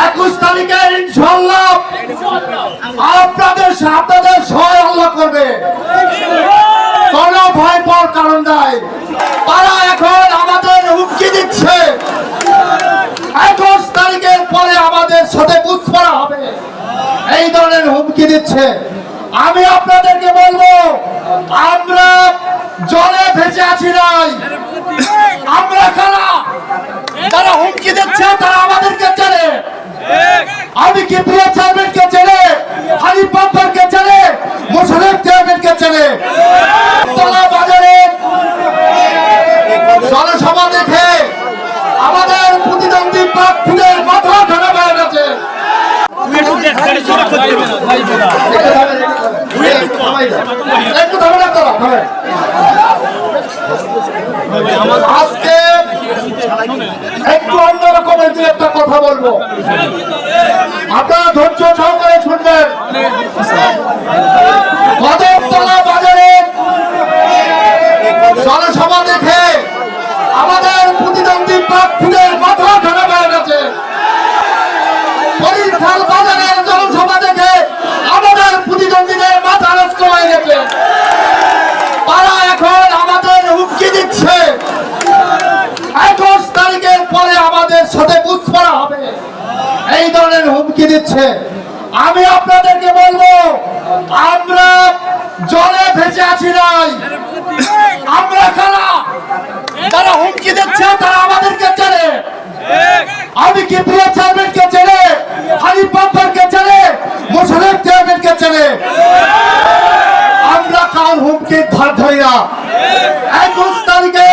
21 তারিখে ইনশাআল্লাহ আপনাদের সহায় আল্লাহ করবে। কোনো ভয় পাওয়ার কারণ নাই। তারা এখন আমাদের হুমকি দিচ্ছে 21 তারিখের পরে আমাদের সাথে বুঝপড়া হবে, এই ধরনের হুমকি দিচ্ছে। আমি আপনাদেরকে বলবো, আমরা জলে ভেসে আছি নাই। আমরা কারা? যারা হুমকি দিচ্ছে তারা আমাদেরকে চেনে। আমি কি প্রিয় চেয়ারম্যানকে চেনে, হানিফ বাপ্পারকে চেনে, মোশাররফ চেয়ারম্যানকে চেনে। তলা বাজারে জনসভা দেখে আমাদের প্রতিদ্বন্দ্বী প্রার্থীদের মাথা খারাপ হয়ে গেছে। আজকে একটু অন্যরকমের দু একটা কথা বলবো, আপনারা ধৈর্য সহকারে শুনবেন। কদমতলা বাজারে জনসভা দেখে আমাদের প্রতিদ্বন্দ্বী প্রার্থীদের মাথা খারাপ হয়ে গেছে। হরিখাল বাজারের জনসভা দেখে আমাদের প্রতিদ্বন্দ্বীদের মাথা নষ্ট হয়ে গেছে। তারা এখন আমাদের হুমকি দিচ্ছে 21 তারিখের পরে আমাদের সাথে বুঝপড়া হবে, এই ধরনের হুমকি দিচ্ছে। আমি আপনাদেরকে বলবো, আমরা জলে ভেসে আছি নাই। আমরা কারা? যারা হুমকি দিচ্ছে তারা আমাদেরকে চেনে। আমি কি প্রিয় চেয়ারম্যানকে চেনে, হানিফ বাপ্পারকে চেনে, মোশাররফ চেয়ারম্যানকে চেনে। আমরা কার হুমকির ধার ধারি না। 21 তারিখে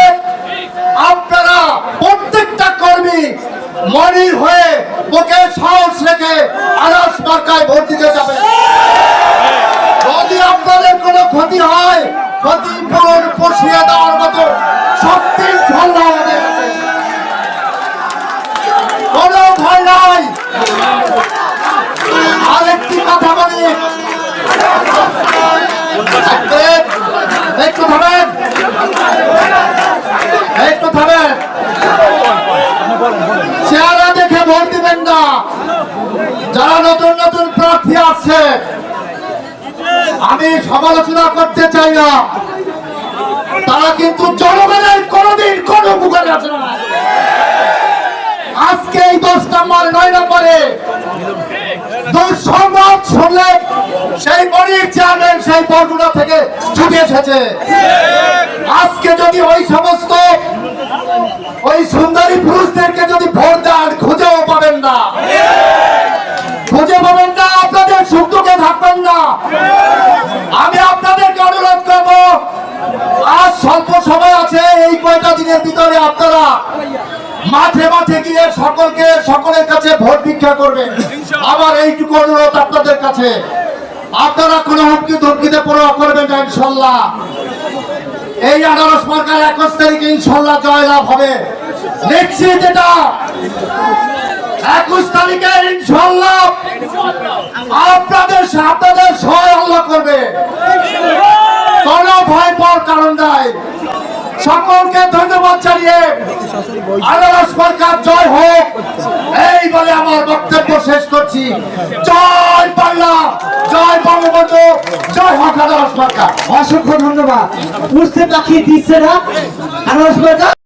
আপনারা প্রত্যেকটা কর্মী মনির হয়ে বুকে সাহস রেখে আনারস মার্কায় ভোট দিতে যাবে। যদি আপনাদের কোনো ক্ষতি হয়, ক্ষতিপূরণ পুষিয়ে দেওয়ার মতো শক্তি ইনশাআল্লাহ আমাদের আছে। কোনো ভয় নাই। আরেকটি কথা বলি, একটু থামেন, একটু থামেন। চেহারা দেখে ভোট দিবেন না। যারা নতুন নতুন প্রার্থী আছে, আমি সমালোচনা করতে চাই না, তারা কিন্তু জনগণের কোনদিন কোন উপকারে আছে না। আজকে এই 10 নম্বর 9 নম্বরে দুঃসংবাদ শুনলে সেই মনির চেয়ারম্যান সেই বরগুনা থেকে ছুটে এসেছে। আজকে যদি ওই সমস্ত ওই সুন্দরী পুরুষদেরকে যদি ভোট দেন, খুঁজেও পাবেন না, খুঁজে পাবেন না, আপনাদের সুখ দুঃখে থাকবেন না। আমি আপনাদেরকে অনুরোধ করব, আজ স্বল্প সময় আছে, এই কয়টা দিনের ভিতরে আপনারা মাঠে মাঠে গিয়ে সকলের কাছে ভোট ভিক্ষা করবেন। আমার এইটুকু অনুরোধ আপনাদের কাছে, আপনারা কোনো হুমকি ধমকিতে পরোয়া করবেন না। ইনশাআল্লাহ এই আনারস মার্কার 21 তারিখে ইনশাআল্লাহ জয়লাভ হবে। নিশ্চিত এটা 21 তারিখে ইনশাআল্লাহ আপনাদের সহায় আল্লাহ করবে। কোনো ভয় পাওয়ার কারণ নাই। সকলকে ধন্যবাদ জানিয়ে আনারস মার্কার জয় হোক, এই বলে আমার বক্তব্য শেষ করছি। জয় বাংলা, জয় বঙ্গবন্ধু, জয় হোক আনারস মার্কা। অসংখ্য ধন্যবাদ। বুঝতে পারছি দিচ্ছে না আনারস মার্কা।